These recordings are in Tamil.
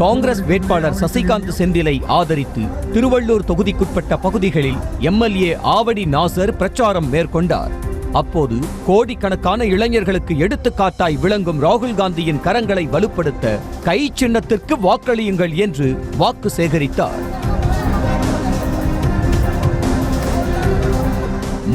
காங்கிரஸ் வேட்பாளர் சசிகாந்த் செந்திலை ஆதரித்து திருவள்ளூர் தொகுதிக்குட்பட்ட பகுதிகளில் எம்எல்ஏ ஆவடி நாசர் பிரச்சாரம் மேற்கொண்டார். அப்போது கோடிக்கணக்கான இளைஞர்களுக்கு எடுத்துக்காட்டாய் விளங்கும் ராகுல் காந்தியின் கரங்களை வலுப்படுத்த கை சின்னத்திற்கு வாக்களியுங்கள் என்று வாக்கு சேகரித்தார்.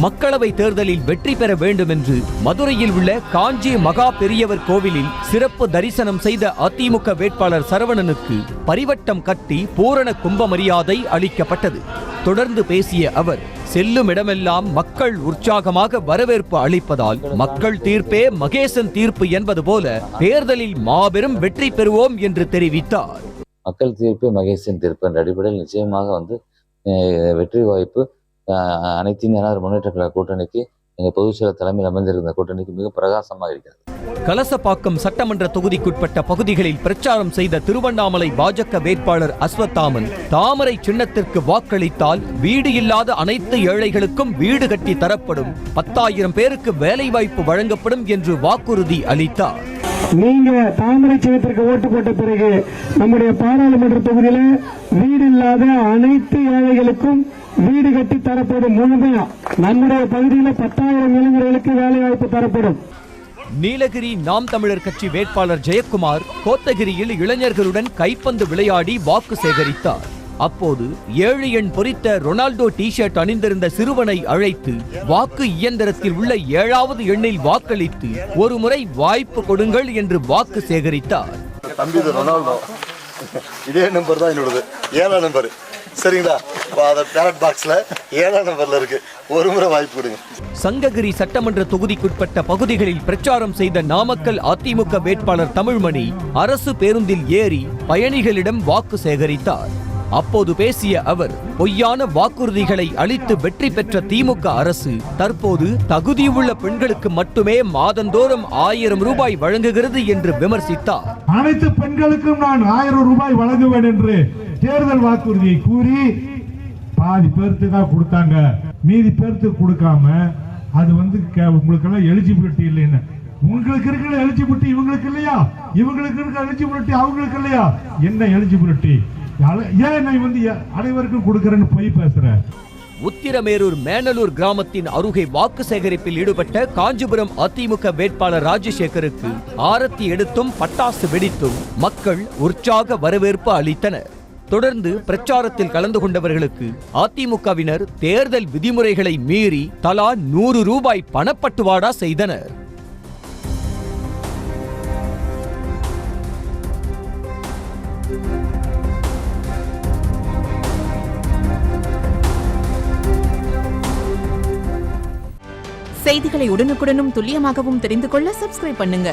மக்களவை தேர்தலில் வெற்றி பெற வேண்டும் என்று மதுரையில் உள்ள காஞ்சி மகா பெரியவர் கோவிலில் சிறப்பு தரிசனம் செய்த அதிமுக வேட்பாளர் சரவணனுக்கு பரிவட்டம் கட்டி பூரண கும்ப மரியாதை அளிக்கப்பட்டது. தொடர்ந்து பேசிய அவர், செல்லும் இடமெல்லாம் மக்கள் உற்சாகமாக வரவேற்பு அளிப்பதால் மக்கள் தீர்ப்பே மகேசன் தீர்ப்பு என்பது போல தேர்தலில் மாபெரும் வெற்றி பெறுவோம் என்று தெரிவித்தார். மக்கள் தீர்ப்பு மகேசன் தீர்ப்பு என்ற அடிப்படையில் நிச்சயமாக வெற்றி வாய்ப்பு அனைத்து இந்திய அண்ணா முன்னேற்ற கழக கூட்டணிக்கு எங்கள் பொதுச்செயலர் தலைமையில் அமைந்திருந்த கூட்டணிக்கு மிக பிரகாசமாக இருக்கிறது. கலசப்பாக்கம் சட்டமன்ற தொகுதிக்குட்பட்ட பகுதிகளில் பிரச்சாரம் செய்த திருவண்ணாமலை பாஜக வேட்பாளர் அஸ்வத்தாமன் தாமரை சின்னத்திற்கு வாக்களித்தால் வீடு இல்லாத அனைத்து ஏழைகளுக்கும் வீடு கட்டி தரப்படும், 10,000 பேருக்கு வேலை வாய்ப்பு வழங்கப்படும் என்று வாக்குறுதி அளித்தார். நீங்க தாமரை சின்னத்திற்கு ஓட்டு போட்ட பிறகு நம்முடைய பாராளுமன்ற தொகுதியில வீடு இல்லாத அனைத்து ஏழைகளுக்கும் வீடு கட்டி தரப்படும். முழுமையா நம்முடைய பகுதியில் 10,000 இளைஞர்களுக்கு வேலை வாய்ப்பு தரப்படும். நீலகிரி நாம் தமிழர் கட்சி வேட்பாளர் ஜெயக்குமார் கோத்தகிரியில் இளைஞர்களுடன் கைப்பந்து விளையாடி வாக்கு சேகரித்தார். அப்போது 7 எண் பொறித்த ரொனால்டோ டி-ஷர்ட் அணிந்திருந்த சிறுவனை அழைத்து வாக்கு இயந்திரத்தில் உள்ள 7வது எண்ணில் வாக்களித்து ஒரு முறை வாய்ப்பு கொடுங்கள் என்று வாக்கு சேகரித்தார். இதே நம்பர் தான் என்னோடது, 7ஆம் நம்பர். சரிங்களா, பேலட் பாக்ஸ்ல 7ஆம் நம்பர்ல இருக்கு, ஒரு முறை வாய்ப்பு கொடுங்க. சங்ககிரி சட்டமன்ற தொகுதிக்குட்பட்ட பகுதிகளில் பிரச்சாரம் செய்த நாமக்கல் அதிமுக வேட்பாளர் தமிழ்மணி அரசு பேருந்தில் ஏறி பயணிகளிடம் வாக்கு சேகரித்தார். அப்போது பேசிய அவர், பொய்யான வாக்குறுதிகளை அளித்து வெற்றி பெற்ற திமுக அரசு தற்போது தகுதியுள்ள பெண்களுக்கு மட்டுமே மாதந்தோறும் 1000 ரூபாய் வழங்குகிறது என்று விமர்சித்தார். அனைத்து பெண்களுக்கும் நான் 1000 ரூபாய் வழங்குவேன் என்று தேர்தல் வாக்குறுதியை கூறி பாதி பேருக்கு தான் கொடுத்தாங்க, மீதி பேருக்கு கொடுக்காம அது உங்களுக்கு எல்லாம் எலிஜிபிலிட்டி இல்லைன்னு. உங்களுக்கு இருக்கிற எலிஜிபிலிட்டி இவங்களுக்கு இல்லையா, இவங்களுக்கு இருக்கிற எலிஜிபிலிட்டி அவங்களுக்கு இல்லையா? என்ன எலிஜிபிலிட்டி? ஏன் அனைவருக்கும் கொடுக்கிறேன்னு போய் பேசுற? உத்திரமேரூர் மேனலூர் கிராமத்தின் அருகே வாக்கு சேகரிப்பில் ஈடுபட்ட காஞ்சிபுரம் அதிமுக வேட்பாளர் ராஜசேகருக்கு ஆரத்தி எடுத்தும் பட்டாசு வெடித்தும் மக்கள் உற்சாக வரவேற்பு அளித்தனர். தொடர்ந்து பிரச்சாரத்தில் கலந்து கொண்டவர்களுக்கு அதிமுகவினர் தேர்தல் விதிமுறைகளை மீறி தலா 100 ரூபாய் பணப்பட்டுவாடா செய்தனர். செய்திகளை உடனுக்குடனும் துல்லியமாகவும் தெரிந்து கொள்ள சப்ஸ்கிரைப் பண்ணுங்க.